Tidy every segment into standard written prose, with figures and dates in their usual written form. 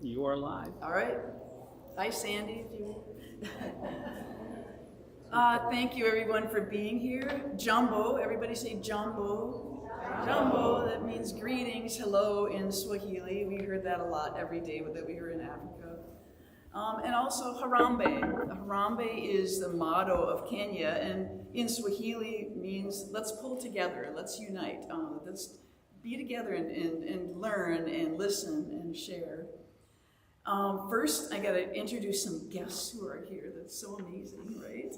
You are live. All right. Hi, Sandy. If you. Thank you, everyone, for being here. Jumbo. Everybody say jumbo. Jumbo. That means greetings, hello in Swahili. We heard that a lot every day that we were in Africa. And also Harambe. Harambe is the motto of Kenya, and in Swahili means let's pull together, let's unite, let's be together and learn and listen and share. First, I got to introduce some guests who are here. That's so amazing, right?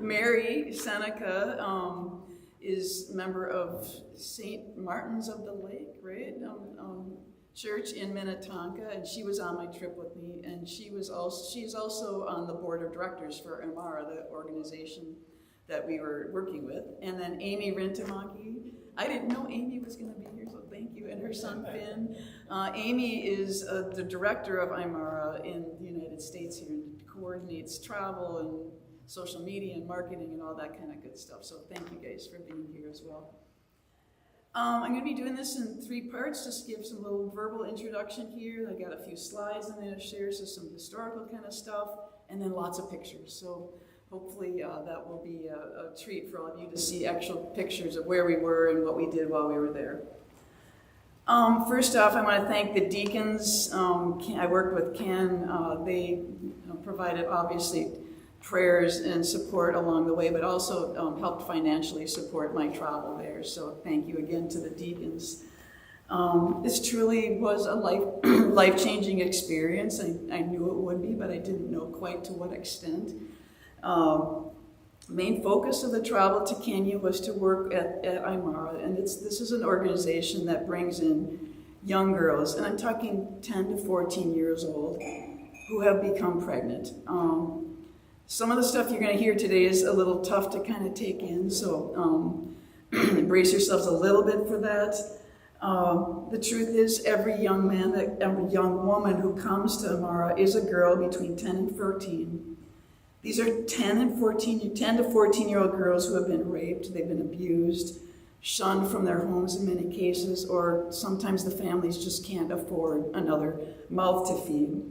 Mary Seneca is a member of St. Martin's of the Lake, right? Church in Minnetonka, and she was on my trip with me, and she's also on the board of directors for Amara, the organization that we were working with. And then Amy Rintamaki. I didn't know Amy was going to be here, so thank you. And her son Finn. Amy is the director of Amara in the United States here, and coordinates travel and social media and marketing and all that kind of good stuff. So thank you guys for being here as well. I'm going to be doing this in 3 parts, just give some little verbal introduction here. I got a few slides I'm going to share, so some historical kind of stuff, and then lots of pictures. So hopefully that will be a treat for all of you to see actual pictures of where we were and what we did while we were there. First off, I want to thank the deacons. I worked with Ken. They provided, obviously, prayers and support along the way, but also helped financially support my travel there. So thank you again to the deacons. This truly was a life-changing experience. I knew it would be, but I didn't know quite to what extent. Main focus of the travel to Kenya was to work at Imara, and this is an organization that brings in young girls, and I'm talking 10 to 14 years old, who have become pregnant. Some of the stuff you're going to hear today is a little tough to kind of take in, so brace yourselves a little bit for that. The truth is, every young woman who comes to Amara is a girl between 10 and 14. These are 10 to 14-year-old girls who have been raped, they've been abused, shunned from their homes in many cases, or sometimes the families just can't afford another mouth to feed.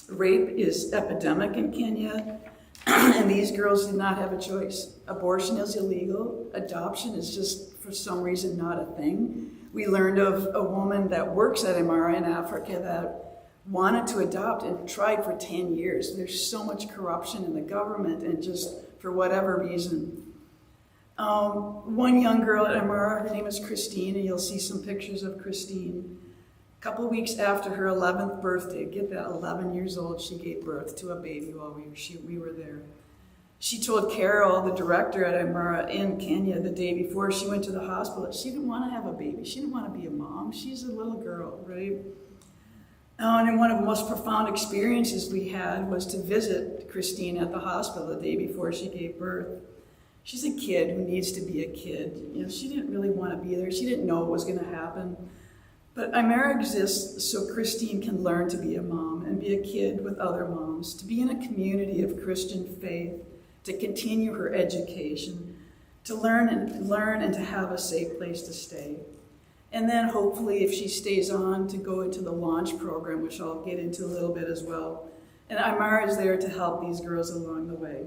Rape is epidemic in Kenya, and these girls did not have a choice. Abortion is illegal. Adoption is just, for some reason, not a thing. We learned of a woman that works at Amara in Africa that wanted to adopt and tried for 10 years. There's so much corruption in the government, and just for whatever reason. One young girl at Amara, her name is Christine, and you'll see some pictures of Christine. A couple of weeks after her 11th birthday, get that, 11 years old, she gave birth to a baby while we were there. She told Carol, the director at Amara in Kenya, the day before she went to the hospital, that she didn't want to have a baby. She didn't want to be a mom. She's a little girl, right? And one of the most profound experiences we had was to visit Christine at the hospital the day before she gave birth. She's a kid who needs to be a kid. You know, she didn't really want to be there. She didn't know what was going to happen. But Imara exists so Christine can learn to be a mom and be a kid with other moms, to be in a community of Christian faith, to continue her education, to learn and to have a safe place to stay. And then hopefully, if she stays on, to go into the launch program, which I'll get into a little bit as well. And Imara is there to help these girls along the way.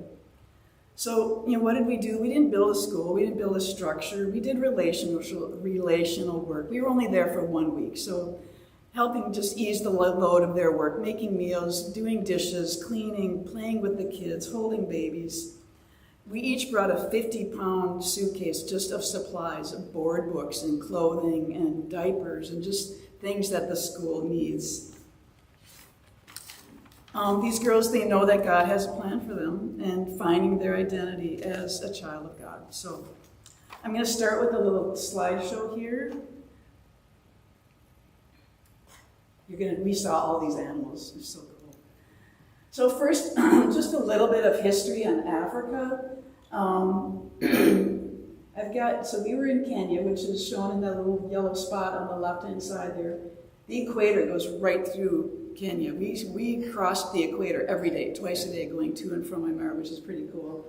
So, what did we do? We didn't build a school. We didn't build a structure. We did relational work. We were only there for 1 week. So helping just ease the load of their work, making meals, doing dishes, cleaning, playing with the kids, holding babies. We each brought a 50-pound suitcase just of supplies, of board books and clothing and diapers and just things that the school needs. These girls, they know that God has a plan for them and finding their identity as a child of God. So I'm going to start with a little slideshow here. We saw all these animals. They're so cool. So first, just a little bit of history on Africa. So we were in Kenya, which is shown in that little yellow spot on the left-hand side there. The equator goes right through Kenya. We crossed the equator every day, twice a day, going to and from Imara, which is pretty cool.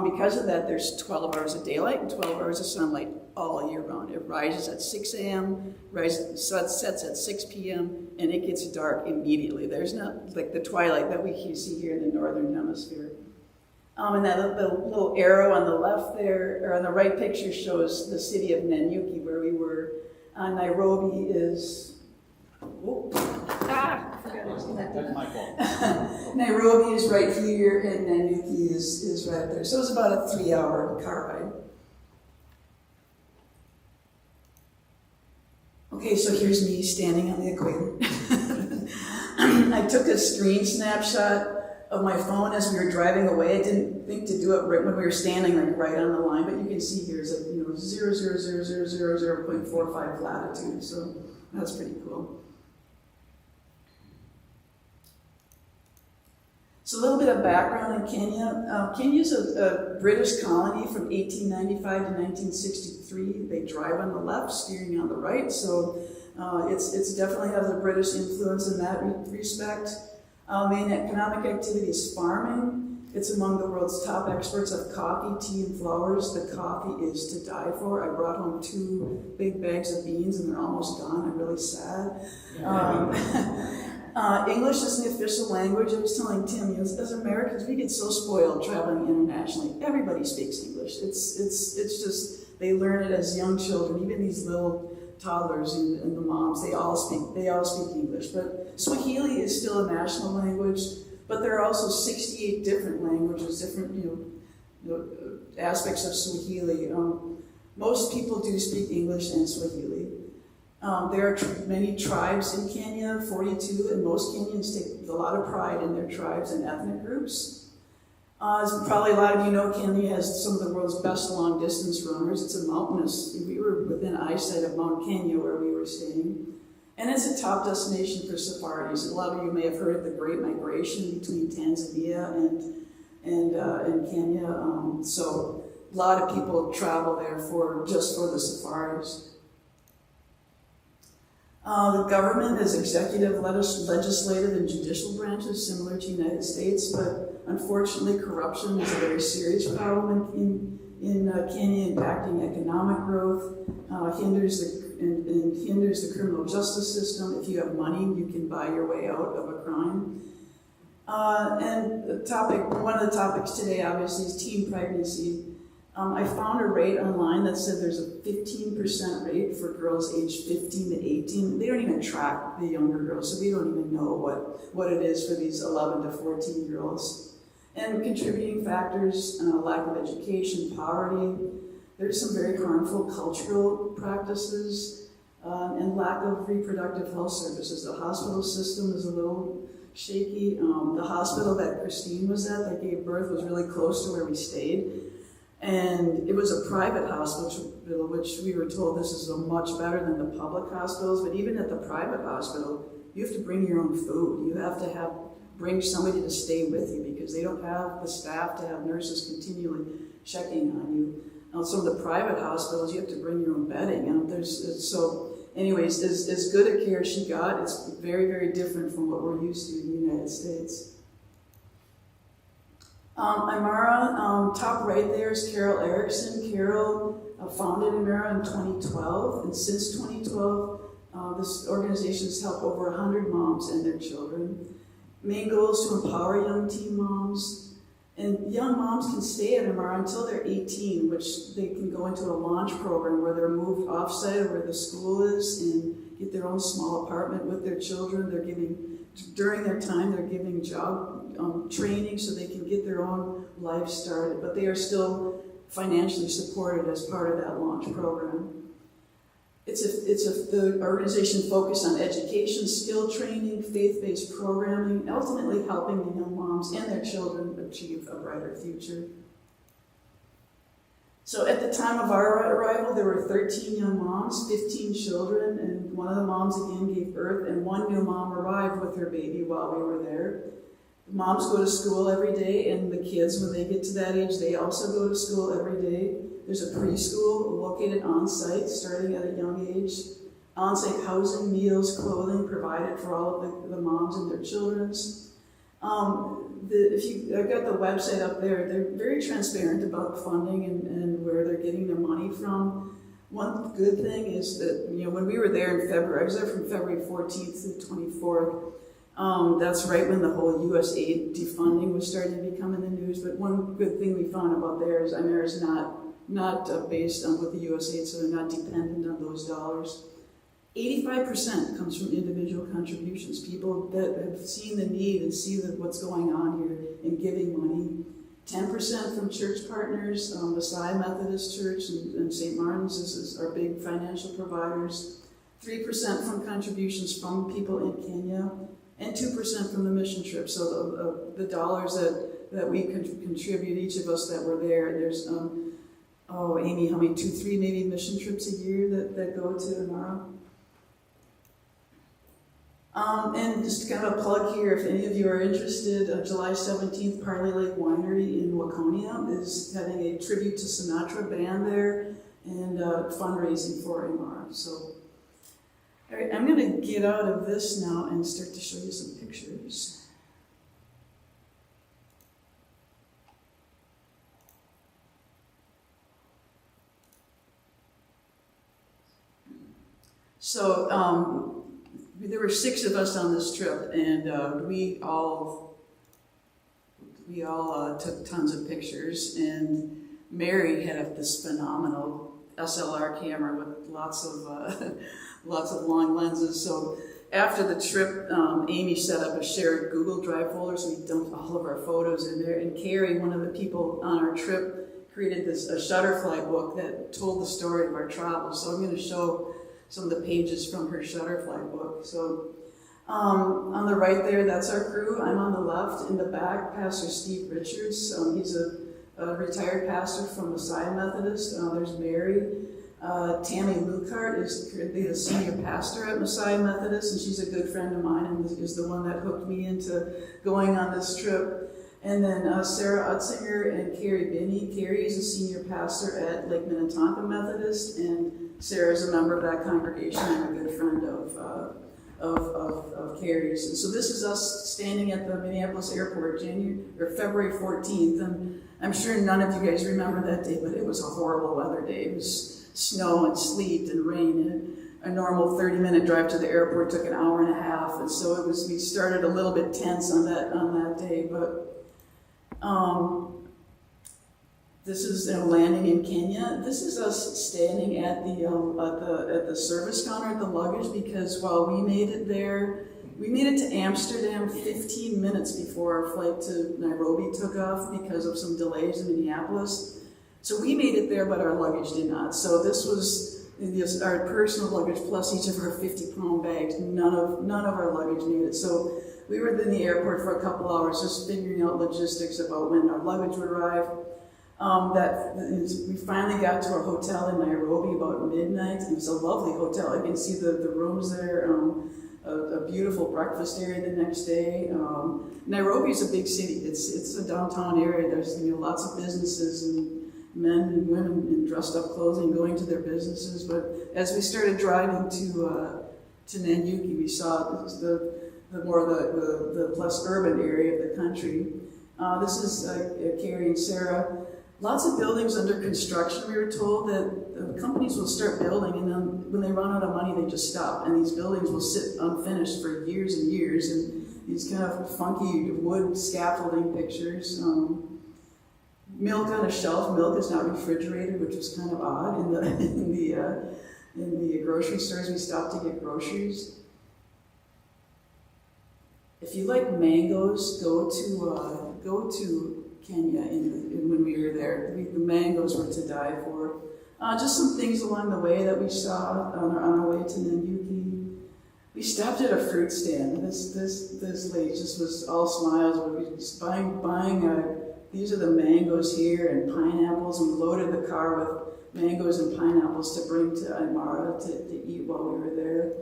Because of that, there's 12 hours of daylight and 12 hours of sunlight all year round. It rises at 6 a.m., sets at 6 p.m., and it gets dark immediately. There's not like the twilight that we see here in the northern hemisphere. And that the little arrow on the left there, or on the right picture, shows the city of Nanyuki, where we were. Nairobi is... That's my fault. Nairobi is right here, and Nanyuki is right there. So it's about a 3-hour car ride. Okay, so here's me standing on the equator. I took a screen snapshot of my phone as we were driving away. I didn't think to do it right when we were standing like right on the line, but you can see here it's like 0.45 latitude, so that's pretty cool. So a little bit of background in Kenya. Kenya is a British colony from 1895 to 1963. They drive on the left, steering on the right, so it's definitely has a British influence in that respect. Main economic activity is farming. It's among the world's top exports of coffee, tea, and flowers. The coffee is to die for. I brought home 2 big bags of beans, and they're almost gone. I'm really sad. English is the official language. I was telling Tim, as Americans, we get so spoiled traveling internationally. Everybody speaks English. It's just, they learn it as young children, even these little toddlers and the moms, they all speak English. But Swahili is still a national language, but there are also 68 different languages, different aspects of Swahili. Most people do speak English and Swahili. There are many tribes in Kenya, 42, and most Kenyans take a lot of pride in their tribes and ethnic groups. As probably a lot of you know, Kenya has some of the world's best long-distance runners. It's a mountainous, we were within eyesight of Mount Kenya where we were staying. And it's a top destination for safaris. A lot of you may have heard of the Great Migration between Tanzania and Kenya. So a lot of people travel there just for the safaris. The government is executive, legislative, and judicial branches, similar to the United States, but unfortunately corruption is a very serious problem in Kenya, impacting economic growth, hinders the criminal justice system. If you have money, you can buy your way out of a crime. And one of the topics today, obviously, is teen pregnancy. I found a rate online that said there's a 15% rate for girls aged 15 to 18. They don't even track the younger girls, so we don't even know what it is for these 11 to 14-year-olds. And contributing factors, lack of education, poverty. There's some very harmful cultural practices, and lack of reproductive health services. The hospital system is a little shaky. The hospital that Christine was at that gave birth was really close to where we stayed. And it was a private hospital, which we were told this is much better than the public hospitals. But even at the private hospital, you have to bring your own food. You have to bring somebody to stay with you because they don't have the staff to have nurses continually checking on you. And some of the private hospitals, you have to bring your own bedding. And so anyways, as good a care as she got, it's very, very different from what we're used to in the United States. Imara, top right there is Carol Erickson. Carol founded Imara in 2012, and since 2012, this organization has helped over 100 moms and their children. Main goal is to empower young teen moms, and young moms can stay at Imara until they're 18, which they can go into a launch program where they're moved off-site where the school is and get their own small apartment with their children. During their time, they're giving job training so they can get their own life started, but they are still financially supported as part of that launch program. The organization focused on education, skill training, faith-based programming, and ultimately helping the young moms and their children achieve a brighter future. So at the time of our arrival, there were 13 young moms, 15 children, and one of the moms again gave birth, and one new mom arrived with her baby while we were there. Moms go to school every day, and the kids, when they get to that age, they also go to school every day. There's a preschool located on-site, starting at a young age. On-site housing, meals, clothing provided for all of the moms and their children. I've got the website up there. They're very transparent about funding and where they're getting their money from. One good thing is that, when we were there in February, I was there from February 14th to the 24th. That's right when the whole U.S. aid defunding was starting to become in the news. But one good thing we found about there is IMERA is not based on what the U.S. aid, so they're not dependent on those dollars. 85% comes from individual contributions, people that have seen the need and see what's going on here and giving money. 10% from church partners, Messiah Methodist Church and St. Martin's is our big financial providers. 3% from contributions from people in Kenya, and 2% from the mission trip. So the dollars that we contribute, each of us that were there, there's, Amy, how many, 2-3 maybe mission trips a year that go to Amara? And just kind of a plug here, if any of you are interested, July 17th, Parley Lake Winery in Waconia is having a tribute to Sinatra band there and fundraising for Amara. So, all right, I'm going to get out of this now and start to show you some pictures. So, there were 6 of us on this trip, and we all took tons of pictures. And Mary had this phenomenal SLR camera with lots of long lenses. So after the trip, Amy set up a shared Google Drive folder, so we dumped all of our photos in there. And Carrie, one of the people on our trip, created a Shutterfly book that told the story of our travels. So I'm going to show some of the pages from her Shutterfly book. So on the right there, that's our crew. I'm on the left. In the back, Pastor Steve Richards. He's a retired pastor from Messiah Methodist. There's Mary. Tammy Lukart is currently the senior pastor at Messiah Methodist, and she's a good friend of mine and is the one that hooked me into going on this trip. And then Sarah Utzinger and Carrie Binney. Carrie is a senior pastor at Lake Minnetonka Methodist, and Sarah is a member of that congregation and a good friend of Carrie's. And so this is us standing at the Minneapolis airport, February 14th, and I'm sure none of you guys remember that day, but it was a horrible weather day. It was snow and sleet and rain, and a normal 30-minute drive to the airport took an hour and a half, and so we started a little bit tense on that day, but this is landing in Kenya. This is us standing at the service counter at the luggage, because while we made it there, we made it to Amsterdam 15 minutes before our flight to Nairobi took off because of some delays in Minneapolis. So we made it there, but our luggage did not. So this was our personal luggage plus each of our 50-pound bags. None of our luggage made it. So we were in the airport for a couple hours just figuring out logistics about when our luggage would arrive. We finally got to our hotel in Nairobi about midnight. It was a lovely hotel. You can see the rooms there, a beautiful breakfast area the next day. Nairobi is a big city. It's a downtown area. There's lots of businesses and men and women in dressed up clothing going to their businesses. But as we started driving to Nanyuki, we saw the less urban area of the country. This is Carrie and Sarah. Lots of buildings under construction. We were told that companies will start building, and then when they run out of money, they just stop. And these buildings will sit unfinished for years and years. And these kind of funky wood scaffolding pictures. Milk on a shelf. Milk is not refrigerated, which was kind of odd in the grocery stores. We stopped to get groceries. If you like mangoes, go to Kenya when we were there. The mangoes were to die for. Just some things along the way that we saw on our way to Nanyuki. We stopped at a fruit stand. This lady just was all smiles. We were just buying these are the mangoes here and pineapples, and we loaded the car with mangoes and pineapples to bring to Aymara to eat while we were there.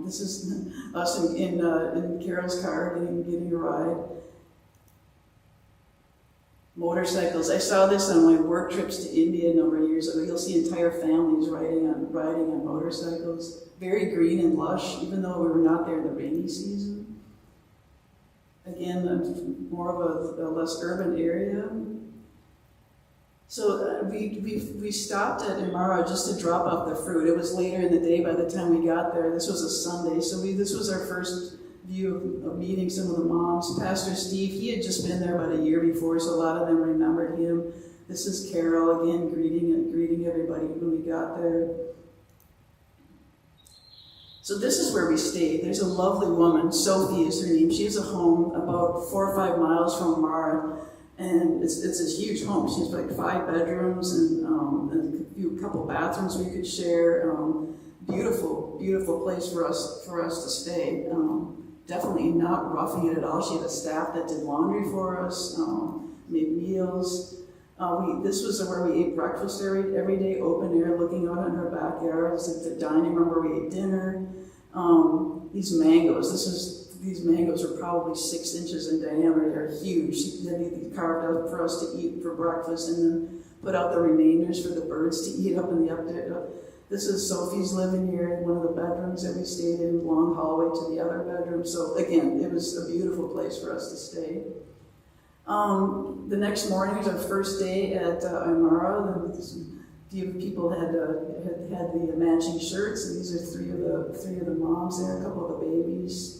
This is us in Carol's car getting a ride. Motorcycles. I saw this on my work trips to India a number of years ago. You'll see entire families riding on motorcycles. Very green and lush, even though we were not there in the rainy season. again, more of a less urban area. So we stopped at Imara just to drop off the fruit. It was later in the day by the time we got there. This was a Sunday, so this was our first view of meeting some of the moms. Pastor Steve, he had just been there about a year before, so a lot of them remembered him. This is Carol again, greeting everybody when we got there. So this is where we stayed. There's a lovely woman, Sophie is her name. She has a home about 4 or 5 miles from Mara. And it's a huge home. She's like 5 bedrooms and a couple bathrooms we could share. Beautiful place for us to stay. Definitely not roughing it at all. She had a staff that did laundry for us, made meals. This was where we ate breakfast every day, open air, looking out on her backyard. It was at the dining room where we ate dinner. These mangoes. These mangoes are probably 6 inches in diameter. They're huge. She had these carved out for us to eat for breakfast and then put out the remainders for the birds to eat up in the upstairs. This is Sophie's living here in one of the bedrooms that we stayed in, long hallway to the other bedroom. So again, it was a beautiful place for us to stay. The next morning was our first day at Imara. A few people had the matching shirts, and these are three of the moms there, a couple of the babies.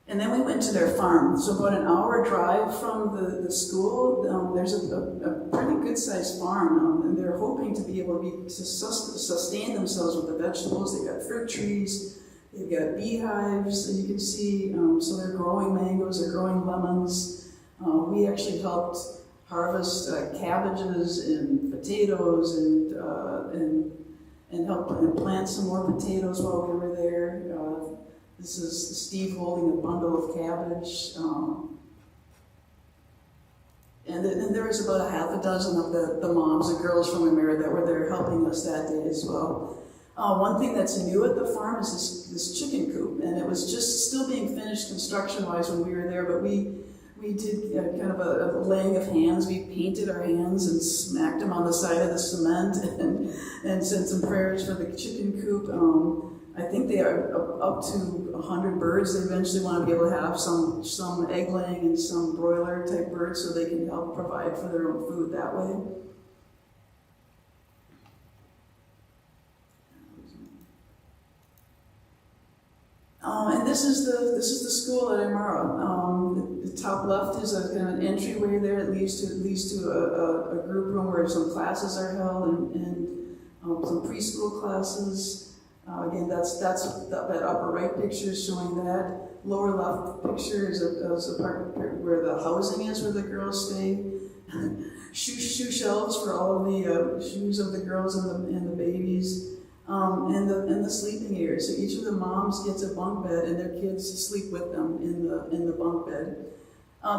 And then we went to their farm. So about an hour drive from the school, there's a pretty good-sized farm, and they're hoping to be able to sustain themselves with the vegetables. They've got fruit trees, they've got beehives, as you can see. So they're growing mangoes, they're growing lemons. We actually helped harvest cabbages and potatoes and helped plant some more potatoes while we were there. This is Steve holding a bundle of cabbage. And there was about a half a dozen of the moms and girls from Imara that were there helping us that day as well. One thing that's new at the farm is this chicken coop, and it was just still being finished construction-wise when we were there, but we did kind of a laying of hands. We painted our hands and smacked them on the side of the cement and said some prayers for the chicken coop. I think they are up to 100 birds. They eventually want to be able to have some egg laying and some broiler type birds so they can help provide for their own food that way. And this is the school at Imara. The top left is a kind of an entryway there. It leads to a group room where some classes are held and some preschool classes. Again, that's that upper right picture is showing that. Lower left picture is a part where the housing is, where the girls stay. shoe shelves for all of the shoes of the girls and the babies, and the sleeping area. So each of the moms gets a bunk bed, and their kids sleep with them in the bunk bed.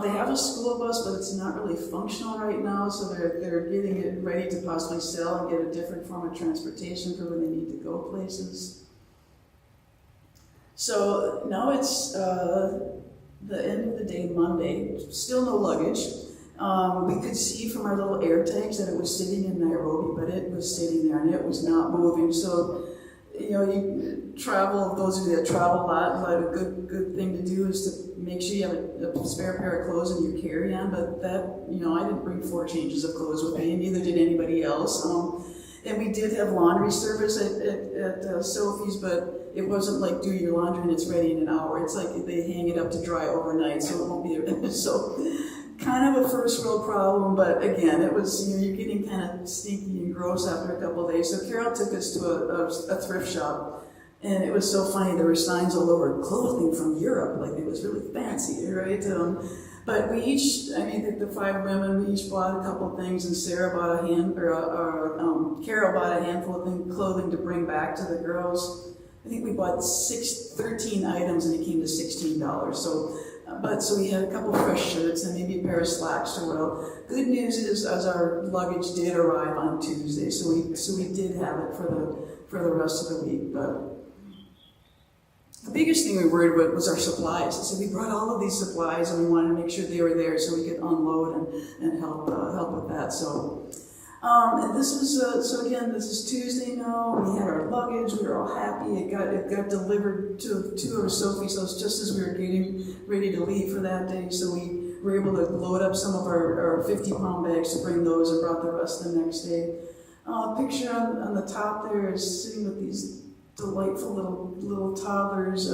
They have a school bus, but it's not really functional right now, so they're getting it ready to possibly sell and get a different form of transportation for when they need to go places. So now it's the end of the day, Monday. Still no luggage. We could see from our little air tags that it was sitting in Nairobi, but it was sitting there and it was not moving. So, you travel, those of you that travel a lot, a good thing to do is to make sure you have a spare pair of clothes in your carry-on, but that, I didn't bring 4 changes of clothes with me, and neither did anybody else. And we did have laundry service at Sophie's, but it wasn't like do your laundry and it's ready in an hour. It's like they hang it up to dry overnight, so it won't be, so kind of a first world problem, but again, it was, you're getting kind of stinky and gross after a couple of days. So Carol took us to a thrift shop, and it was so funny. There were signs all over, clothing from Europe, like it was really fancy, right? But we each, the 5 women, we each bought a couple of things, and Sarah bought Carol bought a handful of clothing to bring back to the girls. I think we bought 13 items, and it came to $16. So we had a couple fresh shirts and maybe a pair of slacks to wear. Good news is, as our luggage did arrive on Tuesday, so we did have it for the rest of the week. But the biggest thing we worried about was our supplies. So we brought all of these supplies, and we wanted to make sure they were there so we could unload and help with that. So And this was, so again, this is Tuesday now. We had our luggage. We were all happy. It got delivered to our Sophie's house just as we were getting ready to leave for that day. So we were able to load up some of our 50-pound bags to bring those and brought the rest the next day. Picture on the top there is sitting with these delightful little toddlers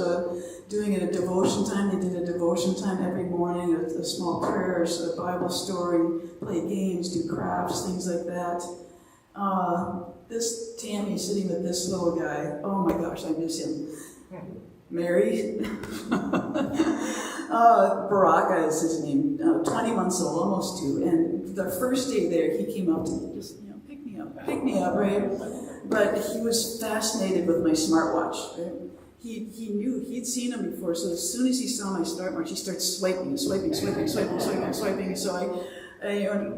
doing a devotion time. They did a devotion time every morning, a small prayers, a Bible story, play games, do crafts, things like that. This Tammy sitting with this little guy, oh my gosh, I miss him. Mary. Baraka is his name, 20 months old, almost 2. And the first day there, he came up to me, just, pick me up, right? But he was fascinated with my smartwatch, right? He knew, he'd seen him before, so as soon as he saw my smartwatch, he starts swiping. So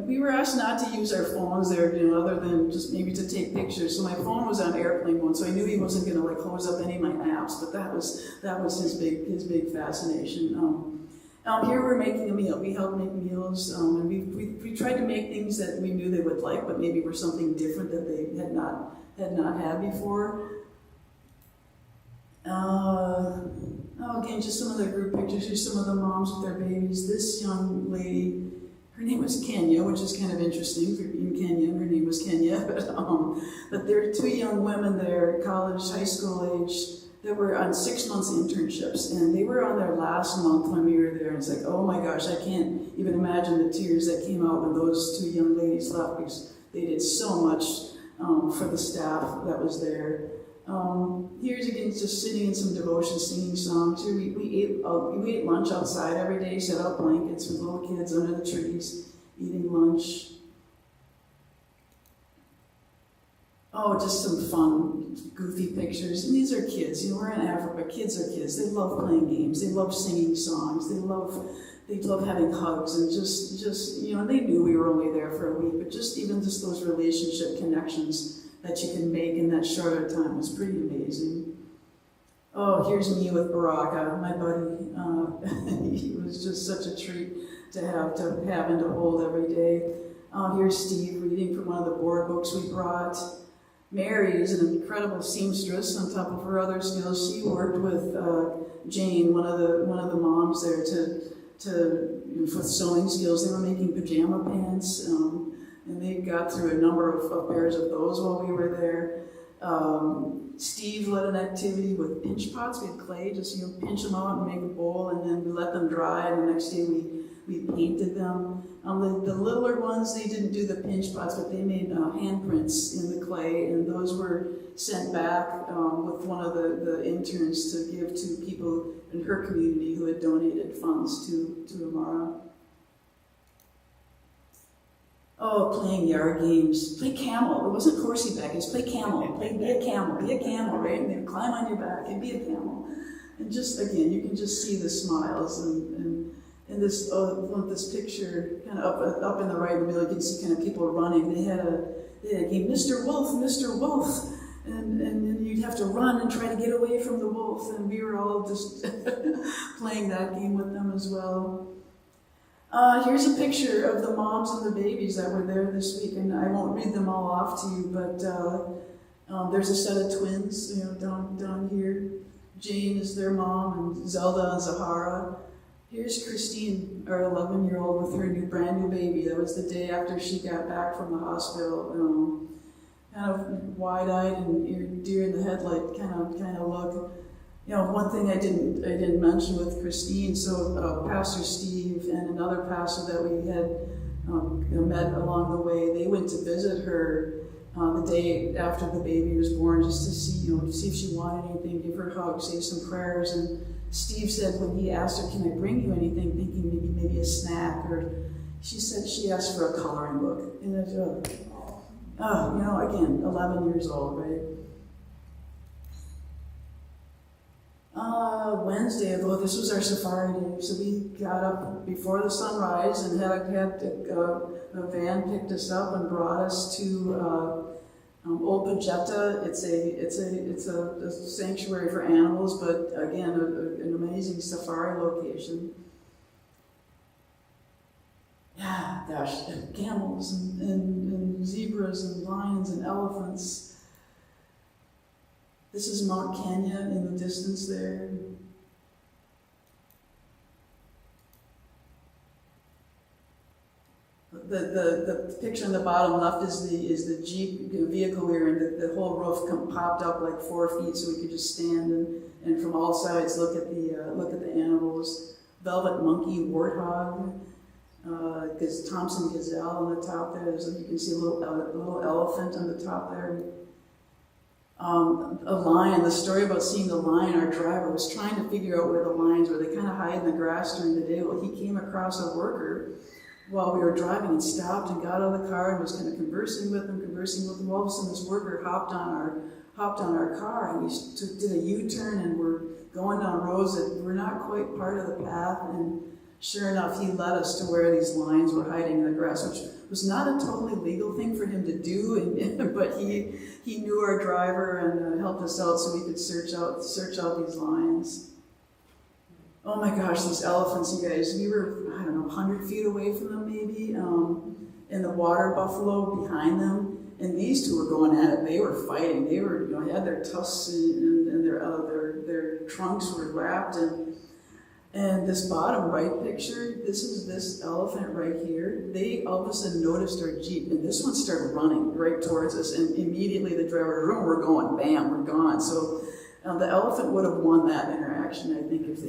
we were asked not to use our phones there, other than just maybe to take pictures. So my phone was on airplane mode, so I knew he wasn't going to hose up any of my apps. But that was his big fascination. Here we're making a meal. We help make meals, and we tried to make things that we knew they would like, but maybe were something different that they had not had before. Again, just some of the group pictures. Here's some of the moms with their babies. This young lady, her name was Kenya, which is kind of interesting for being Kenyan. Her name was Kenya, but there are 2 young women there, college, high school age, that were on 6 months internships, and they were on their last month when we were there. And it's like, oh my gosh, I can't even imagine the tears that came out when those 2 young ladies left, because they did so much for the staff that was there. Here's again just sitting in some devotion, singing songs. Here we ate lunch outside every day, set out blankets with little kids under the trees, eating lunch. Oh, just some fun, goofy pictures. And these are kids. We're in Africa. Kids are kids. They love playing games. They love singing songs. They love having hugs, and just they knew we were only there for a week, but just those relationship connections that you can make in that shorter time was pretty amazing. Oh, here's me with Baraka, my buddy. He was just such a treat to have and to hold every day. Here's Steve reading from one of the board books we brought. Mary is an incredible seamstress on top of her other skills. She worked with Jane, one of the moms there, for sewing skills. They were making pajama pants, and they got through a number of pairs of those while we were there. Steve led an activity with pinch pots. We had clay, just pinch them out and make a bowl, and then we let them dry, and the next day we painted them. The littler ones, they didn't do the pinch pots, but they made handprints in the clay, and those were sent back with one of the interns to give to people in her community who had donated funds to Amara. Oh, playing yard games. Play camel. It wasn't horseback, it was play camel. Be a camel, right? And they'd climb on your back and be a camel. And just, again, you can just see the smiles and this this picture kind of up in the right in the middle, you can see kind of people running. They had a game, Mr. Wolf, and then you'd have to run and try to get away from the wolf, and we were all just playing that game with them as well. Here's a picture of the moms and the babies that were there this week, and I won't read them all off to you, but there's a set of twins, down here. Jane is their mom, and Zelda and Zahara. Here's Christine, our 11-year-old, with her brand new baby. That was the day after she got back from the hospital. Kind of wide-eyed and deer in the headlight kind of look. One thing I didn't mention with Christine. So Pastor Steve and another pastor that we had met along the way, they went to visit her the day after the baby was born, just to see if she wanted anything, give her a hug, say some prayers. And Steve said when he asked her, "Can I bring you anything?" thinking maybe a snack, or she said she asked for a coloring book. And again, 11 years old, right? Wednesday, this was our safari day, so we got up before the sunrise and had a van picked us up and brought us to Old Pajetta. It's a sanctuary for animals, but again, an amazing safari location. yeah, gosh, and camels and zebras and lions and elephants. This is Mount Kenya in the distance there. The picture on the bottom left is the Jeep vehicle we were in. The whole roof popped up like 4 feet, so we could just stand and from all sides look at the animals. Velvet monkey, warthog, Thompson gazelle on the top there. You can see a little elephant on the top there. A lion. The story about seeing the lion. Our driver was trying to figure out where the lions were. They kind of hide in the grass during the day. Well, he came across a worker while we were driving and stopped and got out of the car and was kind of conversing with him. All of a sudden, this worker hopped on our car and we did a U-turn and we're going down roads that were not quite part of the path. And sure enough, he led us to where these lions were hiding in the grass, which was not a totally legal thing for him to do, but he knew our driver and helped us out so we could search out these lions. Oh my gosh, these elephants, you guys. We were, 100 feet away from them maybe, and the water buffalo behind them. And these two were going at it. They were fighting. They were, had their tusks and their trunks were wrapped. And this bottom right picture, this is this elephant right here. They all of a sudden noticed our Jeep, and this one started running right towards us. And immediately the driver, we're going, bam, we're gone. So the elephant would have won that interaction, I think, if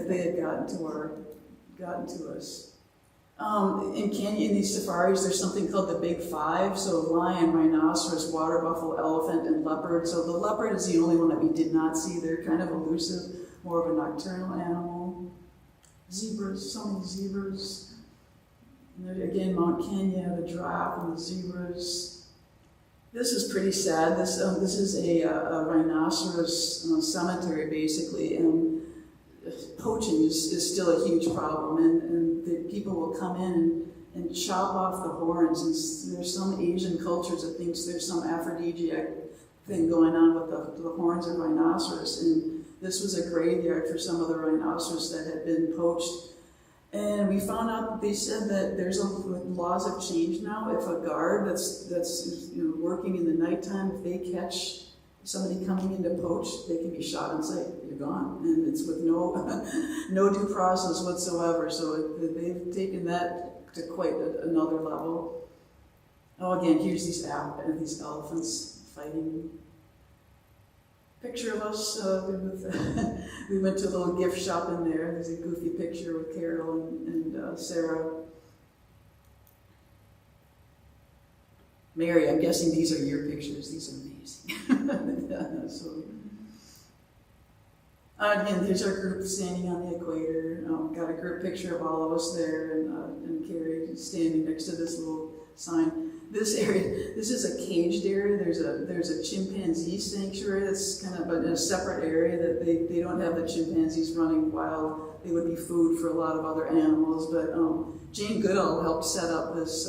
they had gotten to us. In Kenya, in these safaris, there's something called the Big Five. So lion, rhinoceros, water buffalo, elephant, and leopard. So the leopard is the only one that we did not see. They're kind of elusive, more of a nocturnal animal. Zebras, so many zebras. And there, again, Mount Kenya, the giraffe and the zebras. This is pretty sad. This is a rhinoceros cemetery, basically. Poaching is still a huge problem, and the people will come in and chop off the horns. And there's some Asian cultures that thinks there's some aphrodisiac thing going on with the horns of rhinoceros. And this was a graveyard for some of the rhinoceros that had been poached. And we found out that they said that laws have changed now. If a guard that's working in the nighttime, if they catch somebody coming in to poach, they can be shot on sight. You're gone, and it's with no due process whatsoever. So they've taken that to quite another level. Oh, again, here's these elephants fighting. Picture of us. We went to a little gift shop in there. There's a goofy picture with Carol and Sarah. Mary, I'm guessing these are your pictures. These are amazing. Again, there's our group standing on the equator. Got a group picture of all of us there, and Carrie standing next to this little sign. This area, this is a caged area. There's a chimpanzee sanctuary that's kind of in a separate area that they don't have the chimpanzees running wild. They would be food for a lot of other animals. But Jane Goodall helped set up this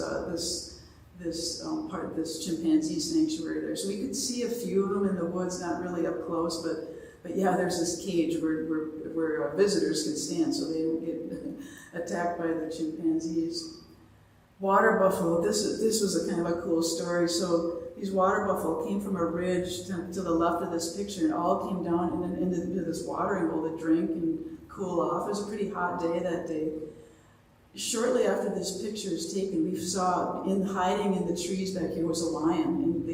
part of this chimpanzee sanctuary there. So we could see a few of them in the woods, not really up close, but yeah, there's this cage where visitors can stand so they don't get attacked by the chimpanzees. Water buffalo, this was a kind of a cool story. So these water buffalo came from a ridge to the left of this picture and all came down and then into this watering hole to drink and cool off. It was a pretty hot day that day. Shortly after this picture is taken, we saw hiding in the trees back here was a lion, and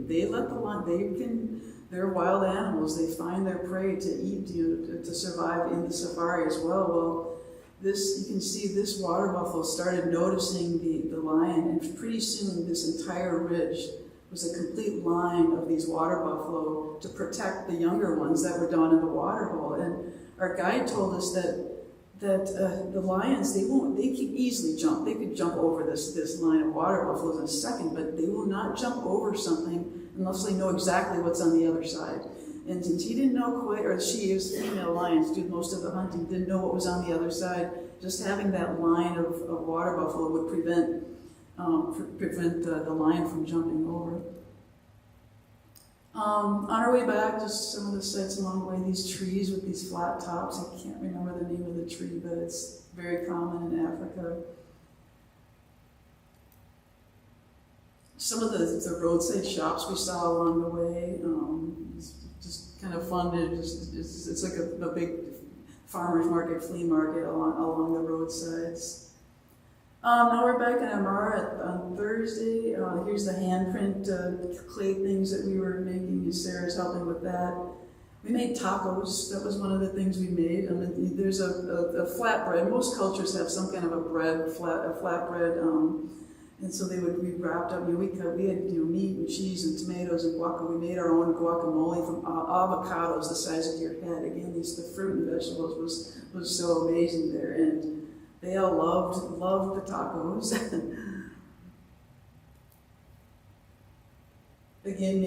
they let the lion, they're wild animals. They find their prey to eat, to survive in the safari as well. Well, you can see this water buffalo started noticing the lion, and pretty soon this entire ridge was a complete line of these water buffalo to protect the younger ones that were down in the water hole. And our guide told us that the lions, they can easily jump. They could jump over this line of water buffaloes in a second, but they will not jump over something unless they know exactly what's on the other side. And since he didn't know quite, or she is female lions, do most of the hunting, didn't know what was on the other side, just having that line of water buffalo would prevent the lion from jumping over. On our way back, just some of the sights along the way, these trees with these flat tops. I can't remember the name of the tree, but it's very common in Africa. some of the roadside shops we saw along the way. It's just kind of fun to it's like a big farmer's market, flea market along the roadsides. Now we're back in Amara on Thursday. Here's the handprint clay things that we were making. Sarah's helping with that. We made tacos. That was one of the things we made. There's a flatbread. Most cultures have some kind of a flatbread. And so we wrapped up. We had meat and cheese and tomatoes and guacamole. We made our own guacamole from avocados the size of your head. Again, the fruit and vegetables was so amazing there, and they all loved the tacos. Again,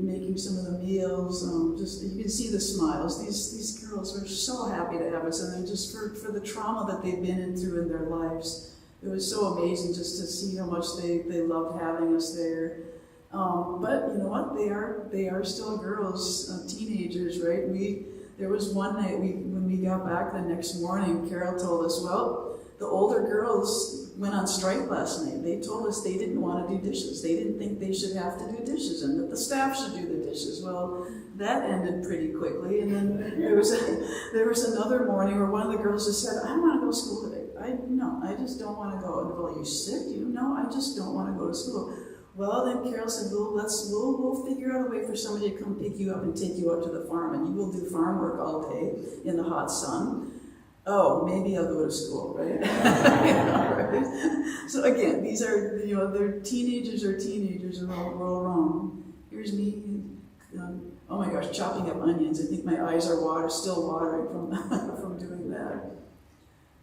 making some of the meals. Just you can see the smiles. These girls are so happy to have us, and then just for the trauma that they've been through in their lives. It was so amazing just to see how much they loved having us there. But you know what? They are still girls, teenagers, right? There was one night when we got back the next morning, Carol told us, well, the older girls went on strike last night. They told us they didn't want to do dishes. They didn't think they should have to do dishes and that the staff should do the dishes. Well, that ended pretty quickly. And then there was another morning where one of the girls just said, I don't want to go to school today. I just don't want to go. And well, are you sick? No, I just don't want to go to school. Well, then Carol said, we'll figure out a way for somebody to come pick you up and take you out to the farm, and you will do farm work all day in the hot sun. Oh, maybe I'll go to school, right? Right? So again, these are, they're teenagers are all wrong. Here's me, oh my gosh, chopping up onions. I think my eyes are still watering from doing that.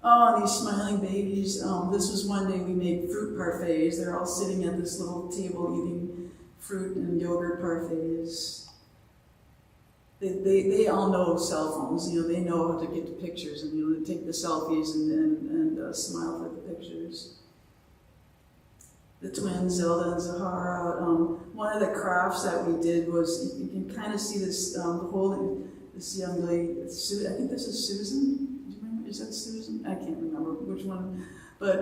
Oh, these smiling babies. This was one day we made fruit parfaits. They're all sitting at this little table eating fruit and yogurt parfaits. They all know cell phones. They know how to get the pictures and to take the selfies and smile for the pictures. The twins, Zelda and Zahara. One of the crafts that we did was you can kind of see this this young lady. I think this is Susan. Is that Susan? I can't remember which one. But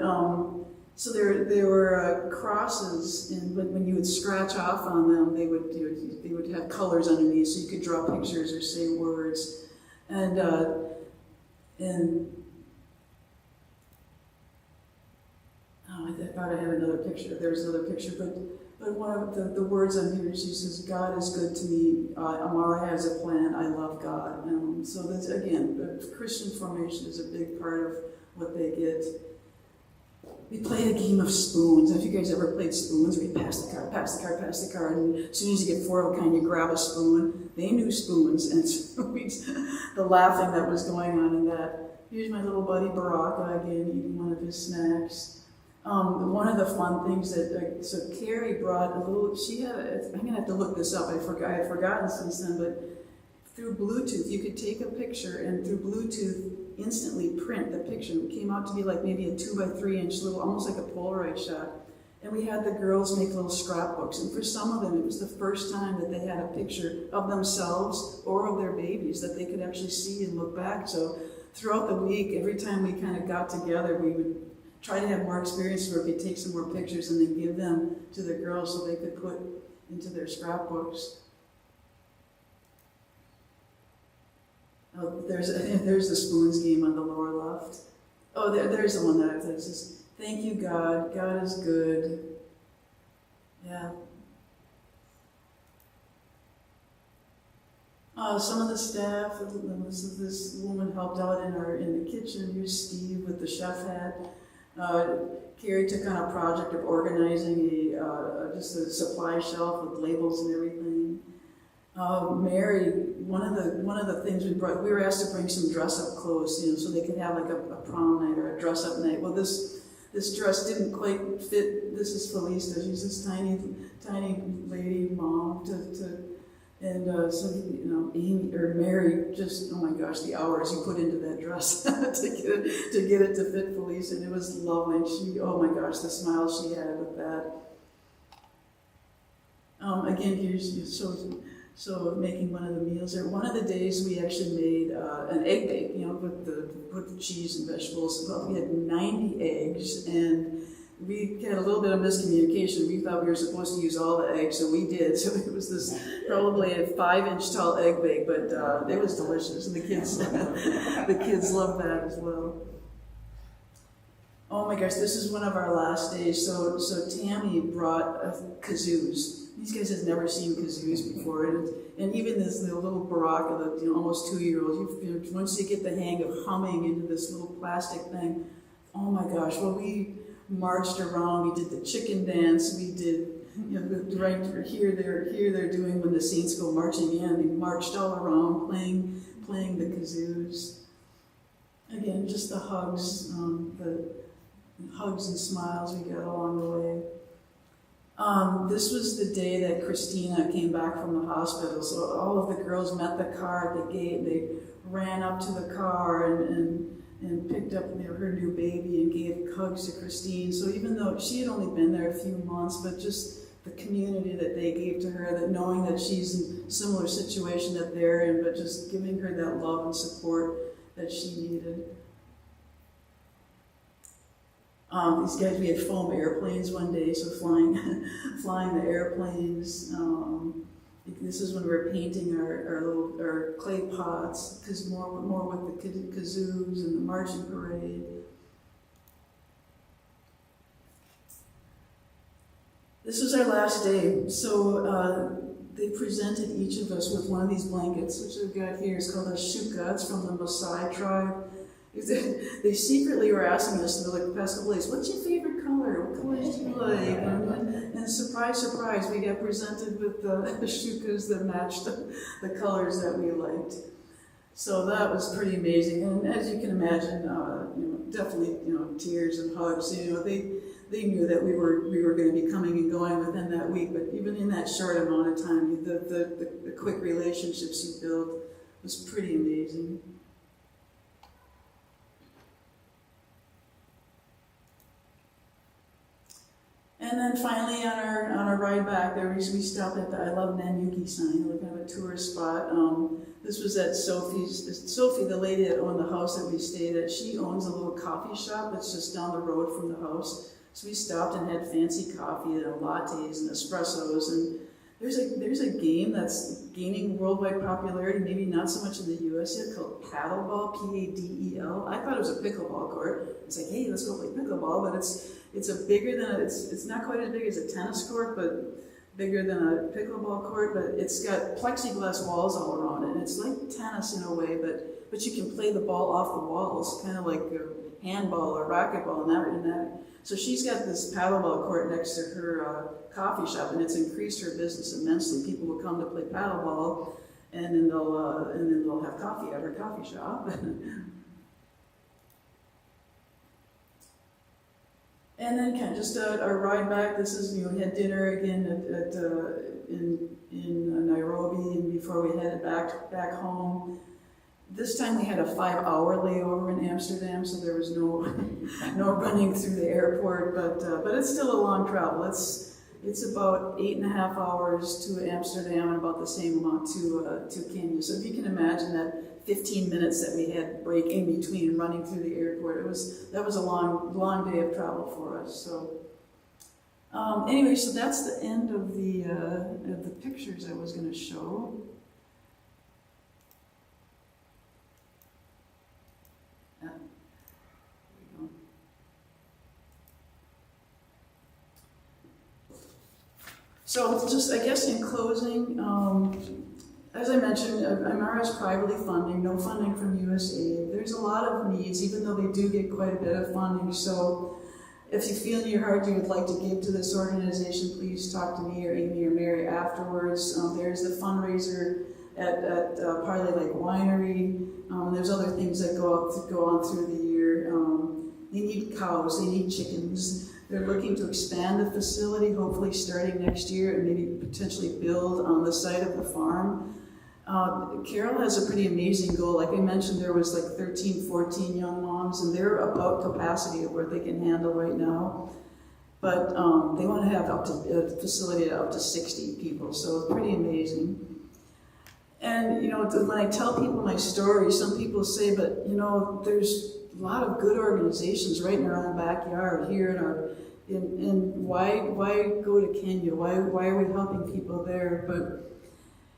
so there were crosses, and when you would scratch off on them, they would have colors underneath, so you could draw pictures or say words. And oh, I thought I had another picture. There's another picture, but one of the words on here, she says, God is good to me. Amara has a plan. I love God. So that's, again, the Christian formation is a big part of what they get. We played a game of spoons. Have you guys ever played spoons where you pass the card, and as soon as you get four of a kind, you grab a spoon? They knew spoons, and so the laughing that was going on in that. Here's my little buddy Baraka again, eating one of his snacks. One of the fun things so Carrie brought I'm going to have to look this up. I've forgotten since then, but through Bluetooth, you could take a picture and through Bluetooth instantly print the picture. It came out to be like maybe a 2x3 inch little, almost like a Polaroid shot. And we had the girls make little scrapbooks. And for some of them, it was the first time that they had a picture of themselves or of their babies that they could actually see and look back. So throughout the week, every time we kind of got together, we would try to have more experiences where we could take some more pictures and then give them to the girls so they could put into their scrapbooks. Oh, there's the spoons game on the lower left. Oh, there's the one that says, thank you, God. God is good. Yeah. Some of the staff, this woman helped out in the kitchen. Here's Steve with the chef hat. Carrie took on a project of organizing just a supply shelf with labels and everything. Mary, one of the things we were asked to bring some dress-up clothes, so they could have like a prom night or a dress-up night. Well, this dress didn't quite fit. This is Felista. She's this tiny lady mom so Amy or Mary, just oh my gosh, the hours you put into that dress to get it to fit Felice, and it was lovely. And oh my gosh, the smile she had with that. Again, here's so making one of the meals there. One of the days we actually made an egg bake, with the cheese and vegetables. Well, we had 90 eggs, and we had a little bit of miscommunication. We thought we were supposed to use all the eggs, so we did. So it was this probably a 5-inch tall egg bake, but it was delicious, and the kids the kids loved that as well. Oh my gosh, this is one of our last days. So Tammy brought kazoos. These guys had never seen kazoos before, and even this little Baraka, the almost 2-year-old, once you get the hang of humming into this little plastic thing, oh my gosh, well, we marched around, we did the chicken dance, we did, right here they're doing when the Saints go marching in, they marched all around playing the kazoos. Again, just the hugs and smiles we got along the way. This was the day that Christina came back from the hospital, so all of the girls met the car at the gate, and they ran up to the car and picked up her new baby and gave hugs to Christine. So even though she had only been there a few months, but just the community that they gave to her, that knowing that she's in a similar situation that they're in, but just giving her that love and support that she needed. These guys, we had foam airplanes one day, so flying the airplanes. This is when we were painting our clay pots, because more with the kazoos and the marching parade. This was our last day, so they presented each of us with one of these blankets, which I've got here. It's called a shuka. It's from the Maasai tribe. They secretly were asking us in the past couple days, what's your favorite color? What colors do you like? And surprise, surprise, we got presented with the shukas that matched the colors that we liked. So that was pretty amazing. And as you can imagine, definitely, tears and hugs. They knew that we were going to be coming and going within that week. But even in that short amount of time, the quick relationships you built was pretty amazing. And then finally, on our ride back there, we stopped at the I Love Nanyuki sign, like kind of a tourist spot. This was at Sophie, the lady that owned the house that we stayed at. She owns a little coffee shop that's just down the road from the house. So we stopped and had fancy coffee and lattes and espressos. And there's a game that's gaining worldwide popularity, maybe not so much in the U.S. yet, called paddleball, P-A-D-E-L. I thought it was a pickleball court. It's like, hey, let's go play pickleball, but it's not quite as big as a tennis court, but bigger than a pickleball court, but it's got plexiglass walls all around it, and it's like tennis in a way, but you can play the ball off the walls, kind of like a handball or racquetball and that. So she's got this paddleball court next to her coffee shop, and it's increased her business immensely. People will come to play paddleball, and then they'll have coffee at her coffee shop. And then kind of just our ride back. This is, we had dinner again in Nairobi, and before we headed back home. This time we had a 5-hour layover in Amsterdam, so there was no running through the airport. But it's still a long travel. It's about 8.5 hours to Amsterdam and about the same amount to Kenya. So if you can imagine that 15 minutes that we had break in between running through the airport, that was a long day of travel for us. So anyway, so that's the end of the pictures I was going to show. So just, I guess in closing, as I mentioned, Imara is privately funding, no funding from USAID. There's a lot of needs, even though they do get quite a bit of funding. So if you feel in your heart you would like to give to this organization, please talk to me or Amy or Mary afterwards. There's the fundraiser at Parley Lake Winery. There's other things that go on through the year. They need cows, they need chickens. They're looking to expand the facility, hopefully starting next year, and maybe potentially build on the site of the farm. Carol has a pretty amazing goal. Like I mentioned, there was like 13, 14 young moms, and they're about capacity of what they can handle right now. But they want to have up to a facility up to 60 people, so it's pretty amazing. And when I tell people my story, some people say, but there's a lot of good organizations right in our own backyard here And why go to Kenya? Why are we helping people there? But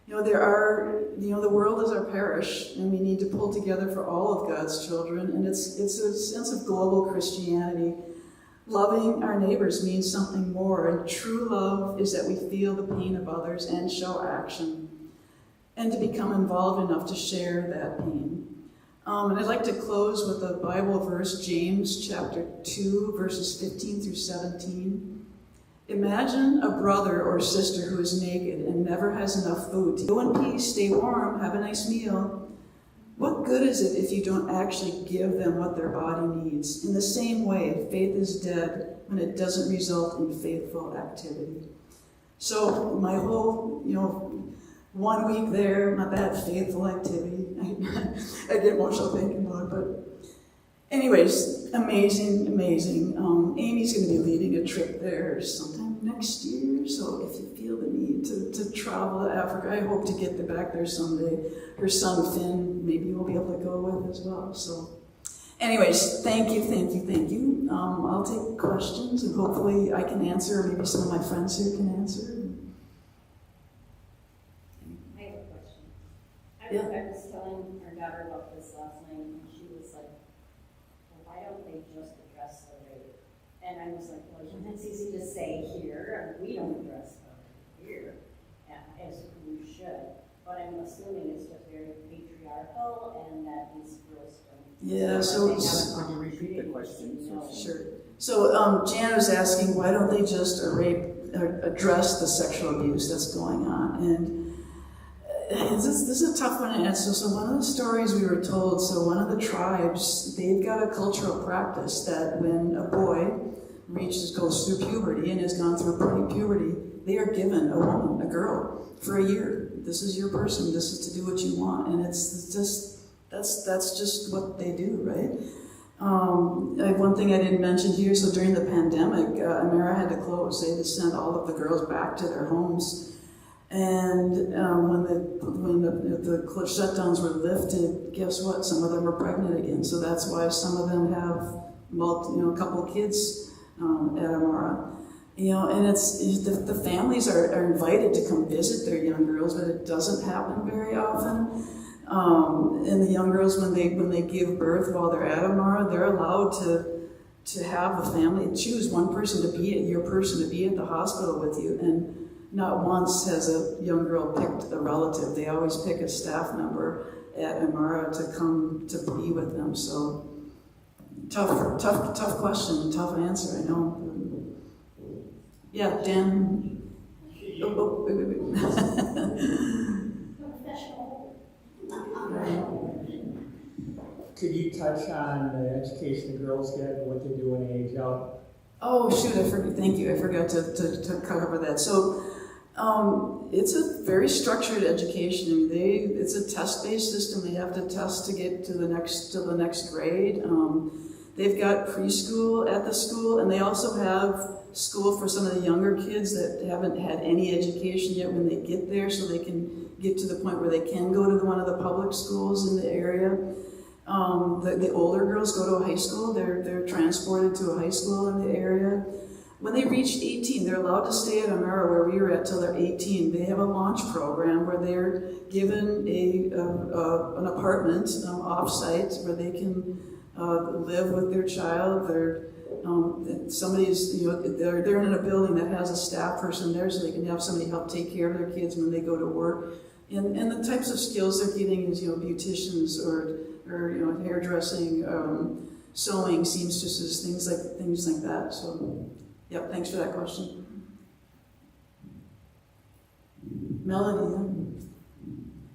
the world is our parish, and we need to pull together for all of God's children. And it's a sense of global Christianity. Loving our neighbors means something more, and true love is that we feel the pain of others and show action, and to become involved enough to share that pain. And I'd like to close with a Bible verse, James chapter 2, verses 15 through 17. Imagine a brother or sister who is naked and never has enough food. Go in peace, stay warm, have a nice meal. What good is it if you don't actually give them what their body needs? In the same way, faith is dead when it doesn't result in faithful activity. So my whole, 1 week there, not that faithful activity. I get emotional thinking about it, but anyways, amazing. Amy's going to be leading a trip there sometime next year, so if you feel the need to travel to Africa, I hope to get back there someday. Her son Finn, maybe we'll be able to go with as well. So anyways, thank you. I'll take questions, and hopefully I can answer, or maybe some of my friends here can answer. I was telling our daughter about this last night, and she was like, well, why don't they just address the rape? And I was like, well, it's easy to say here, and we don't address the rape here, as we should. But I'm assuming it's just very patriarchal, and that these girls don't. Yeah, so can you repeat the question? Sure. So Jan was asking, why don't they just address the sexual abuse that's going on? And this is a tough one to answer. So one of the stories we were told, so one of the tribes, they've got a cultural practice that when a boy goes through puberty and has gone through puberty, they are given a woman, a girl, for a year. This is your person. This is to do what you want, and it's just that's just what they do, right? One thing I didn't mention here. So during the pandemic, Amera had to close. They had to send all of the girls back to their homes. And when the shutdowns were lifted, guess what? Some of them were pregnant again. So that's why some of them have a couple of kids at Amara. And it's the families are invited to come visit their young girls, but it doesn't happen very often. And the young girls, when they give birth while they're at Amara, they're allowed to have a family, choose one person to be at the hospital with you. And not once has a young girl picked a relative. They always pick a staff member at Amara to come to be with them. So tough question, tough answer, I know. Yeah, Dan. Wait. Could you touch on the education the girls get, what they do when they age out? Oh shoot! Thank you. I forgot to cover that. So, it's a very structured education. I mean, it's a test-based system. They have to test to get to the next grade. They've got preschool at the school, and they also have school for some of the younger kids that haven't had any education yet when they get there, so they can get to the point where they can go to one of the public schools in the area. The older girls go to a high school. They're transported to a high school in the area. When they reach 18, they're allowed to stay at Amara, where we were at, till they're 18. They have a launch program where they're given an apartment off-site where they can live with their child. They're in a building that has a staff person there, so they can have somebody help take care of their kids when they go to work. And the types of skills they're getting is beauticians or hairdressing, sewing, seamstresses, things like that. So, yep, thanks for that question. Melody.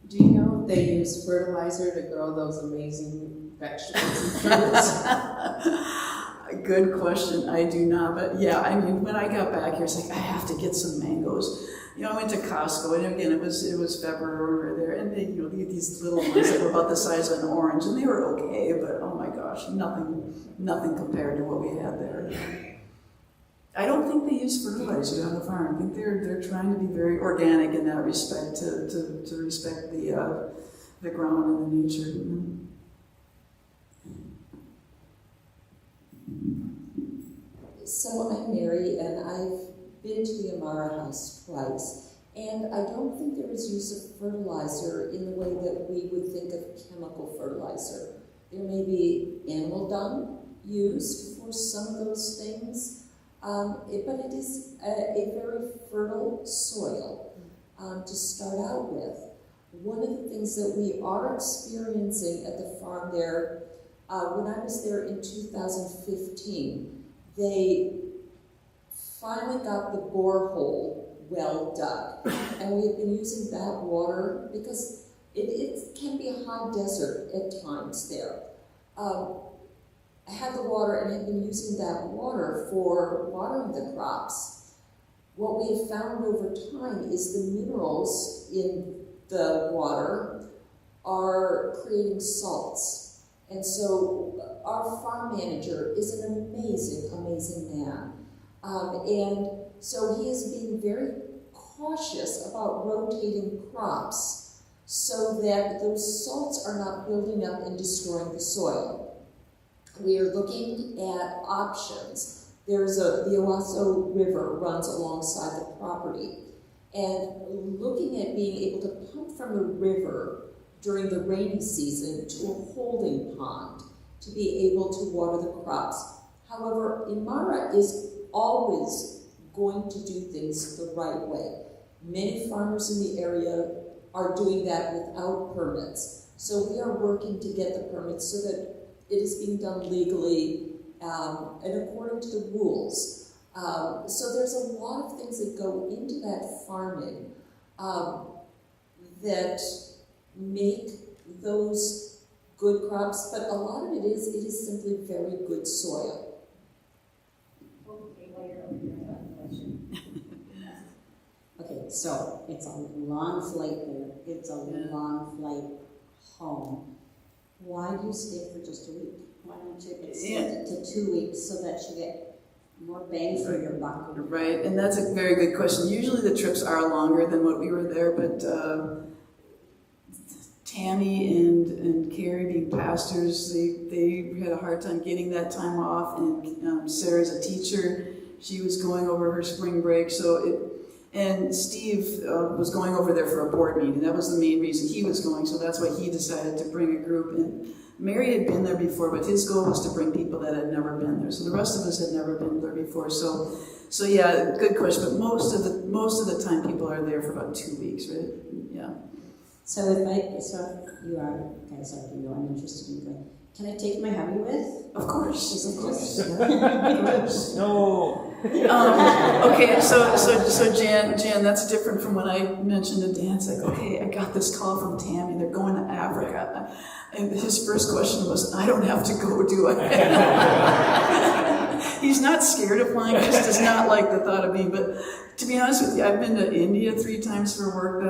Do you know if they use fertilizer to grow those amazing vegetables and fruits? Good question. I do not, but yeah, I mean, when I got back here, it's like I have to get some mangoes. I went to Costco, and again, it was February there, and they, these little ones that were about the size of an orange, and they were okay, but oh my gosh, nothing compared to what we had there. I don't think they use fertilizer on the farm. I think they're trying to be very organic in that respect, to respect the ground and the nature. So I'm Mary, and I've been to the Amara house twice, and I don't think there is use of fertilizer in the way that we would think of chemical fertilizer. There may be animal dung used for some of those things, but it is a very fertile soil to start out with. One of the things that we are experiencing at the farm there, when I was there in 2015, they finally got the borehole well dug, and we have been using that water because it can be a high desert at times there. I had the water and have been using that water for watering the crops. What we have found over time is the minerals in the water are creating salts. And so our farm manager is an amazing, amazing man. And so he is being very cautious about rotating crops so that those salts are not building up and destroying the soil. We are looking at options. The Owasso River runs alongside the property, and looking at being able to pump from the river during the rainy season to a holding pond to be able to water the crops. However, Imara is always going to do things the right way. Many farmers in the area are doing that without permits. So we are working to get the permits so that it is being done legally and according to the rules. So there's a lot of things that go into that farming that make those good crops, but a lot of it is simply very good soil. Okay, well, you're over here, I have a question. Okay, so it's a long flight there. It's a long flight home. Why do you stay for just a week? Why don't you extend it to 2 weeks so that you get more bang for your buck? Right, and that's a very good question. Usually the trips are longer than what we were there, but Tammy and Carrie, being pastors, they had a hard time getting that time off, and Sarah's a teacher. She was going over her spring break, and Steve was going over there for a board meeting. That was the main reason he was going, so that's why he decided to bring a group. And Mary had been there before, but his goal was to bring people that had never been there. So the rest of us had never been there before. So yeah, good question. But most of the time, people are there for about 2 weeks, right? Yeah. So if you guys are, I'm interested in going. Can I take my hubby with? Of course. Of course. No. Okay, so Jan, that's different from when I mentioned to Dan. It's like, okay, I got this call from Tammy. They're going to Africa, and his first question was, "I don't have to go, do I?" He's not scared of flying; he just does not like the thought of being. But to be honest with you, I've been to India 3 times for work.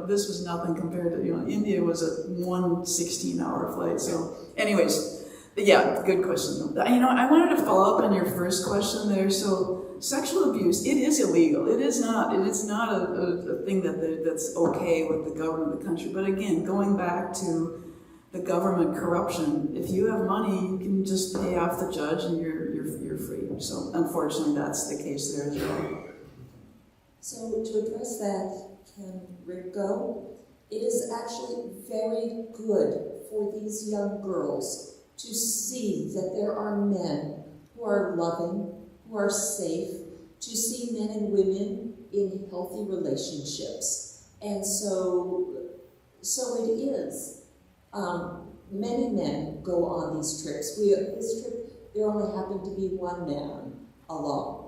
This was nothing compared to India was a 16-hour flight. So, anyways. Yeah, good question. I wanted to follow up on your first question there. So, sexual abuse, it is illegal. It is not a thing that's okay with the government of the country. But again, going back to the government corruption, if you have money, you can just pay off the judge and you're free. So, unfortunately, that's the case there as well. So to address that, can Rick go? It is actually very good for these young girls to see that there are men who are loving, who are safe, to see men and women in healthy relationships. And so it is. Many men go on these trips. This trip, there only happened to be one man alone.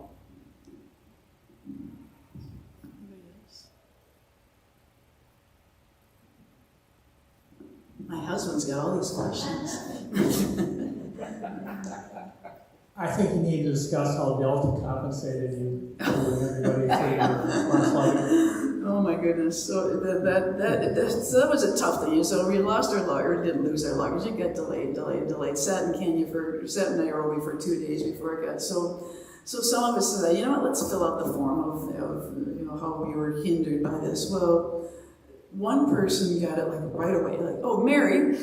My husband's got all these questions. I think you need to discuss how Delta compensated you for everybody for your last flight. Oh my goodness! So that was a tough thing. So we lost our luggage, didn't lose our luggage. It got delayed. Sat in Nairobi for 2 days before it got so. So some of us said, let's fill out the form of how we were hindered by this. Well, one person got it right away, oh, Mary,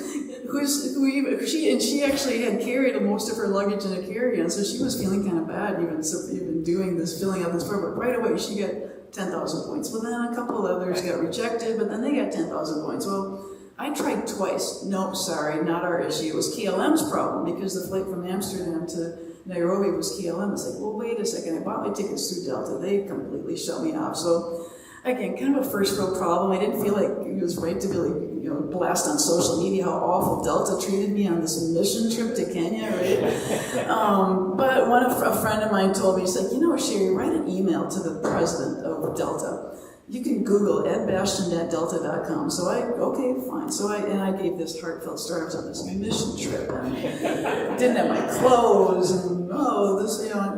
she actually had carried most of her luggage in a carry-on, so she was feeling kind of bad even doing this, filling out this form. But right away she got 10,000 points. Well, then a couple of others got rejected, but then they got 10,000 points. Well, I tried twice. Nope, sorry, not our issue. It was KLM's problem because the flight from Amsterdam to Nairobi was KLM. It's like, well, wait a second. I bought my tickets through Delta. They completely shut me off. So again, kind of a first world problem. I didn't feel like it was right to really, blast on social media how awful Delta treated me on this mission trip to Kenya, right? But a friend of mine told me, he's like, Shari, write an email to the president of Delta. You can Google edbastian@delta.com. So okay, fine. So I gave this heartfelt story. I was on this mission trip and didn't have my clothes and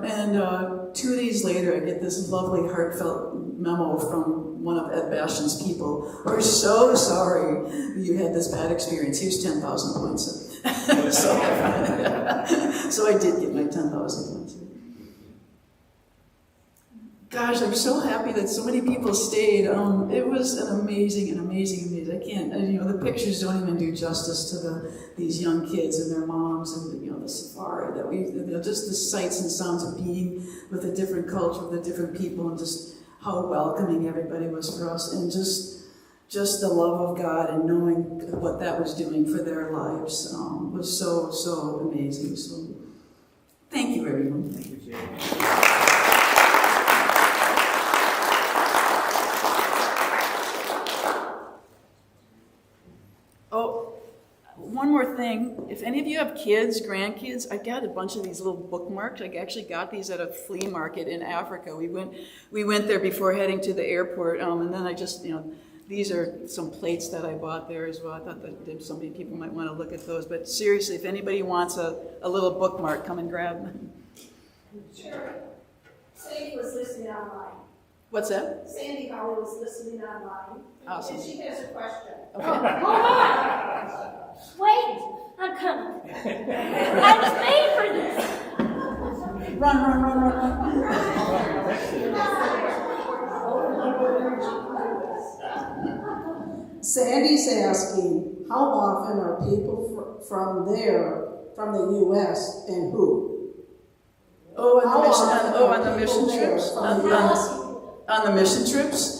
and 2 days later I get this lovely heartfelt memo from one of Ed Bastian's people. We're so sorry you had this bad experience. Here's 10,000 points. So I did get my 10,000 points. Gosh, I'm so happy that so many people stayed. It was an amazing. I can't, the pictures don't even do justice to these young kids and their moms and the safari that just the sights and sounds of being with a different culture, with a different people, and just how welcoming everybody was for us, and just the love of God and knowing what that was doing for their lives was so amazing. So, thank you, everyone. Thank you, Jane. Oh, one more thing. If any of you have kids, grandkids, I got a bunch of these little bookmarks. I actually got these at a flea market in Africa. We went there before heading to the airport, and then I just, these are some plates that I bought there as well. I thought that so many people might want to look at those. But seriously, if anybody wants a little bookmark, come and grab them. Sure. Sandy was listening online. What's that? Sandy Holly was listening online. Awesome. And she has a question. Okay. Hold on. Wait, I'm coming. I was made for this. Run. Sandy's asking, how often are people from the U.S. and who? Oh, on the mission trips. On the mission trips.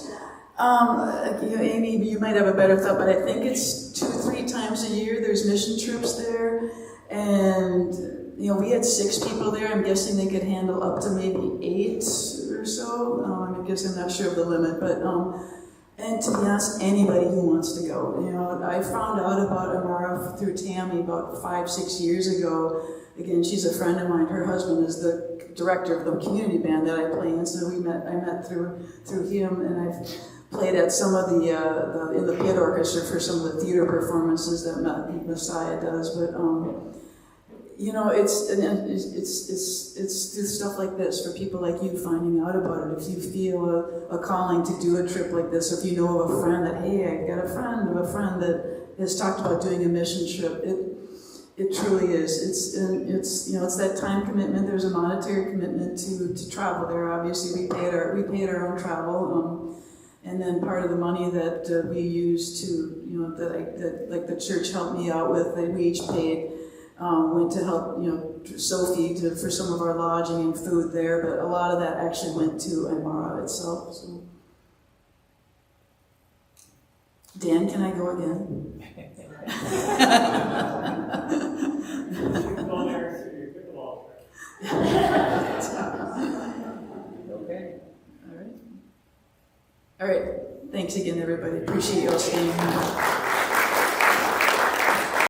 Amy, you might have a better thought, but I think it's 2-3 times a year there's mission trips there. And, we had 6 people there. I'm guessing they could handle up to maybe 8 or so. I guess I'm not sure of the limit, but, and to be honest, anybody who wants to go. I found out about Amara through Tammy about 5-6 years ago. Again, she's a friend of mine. Her husband is the director of the community band that I play in, so I met through him, and I've played at some of the in the pit orchestra for some of the theater performances that Messiah does. But it's through stuff like this for people like you finding out about it. If you feel a calling to do a trip like this, or if you know of a friend that, hey, I got a friend that has talked about doing a mission trip, it truly is. It's that time commitment. There's a monetary commitment to travel there. Obviously, we paid our own travel, and then part of the money that we used to, that the church helped me out with, that we each paid, went to help Sophie for some of our lodging and food there. But a lot of that actually went to Aymara itself. So. Dan, can I go again? Okay. All right. Thanks again, everybody. Appreciate you all staying here.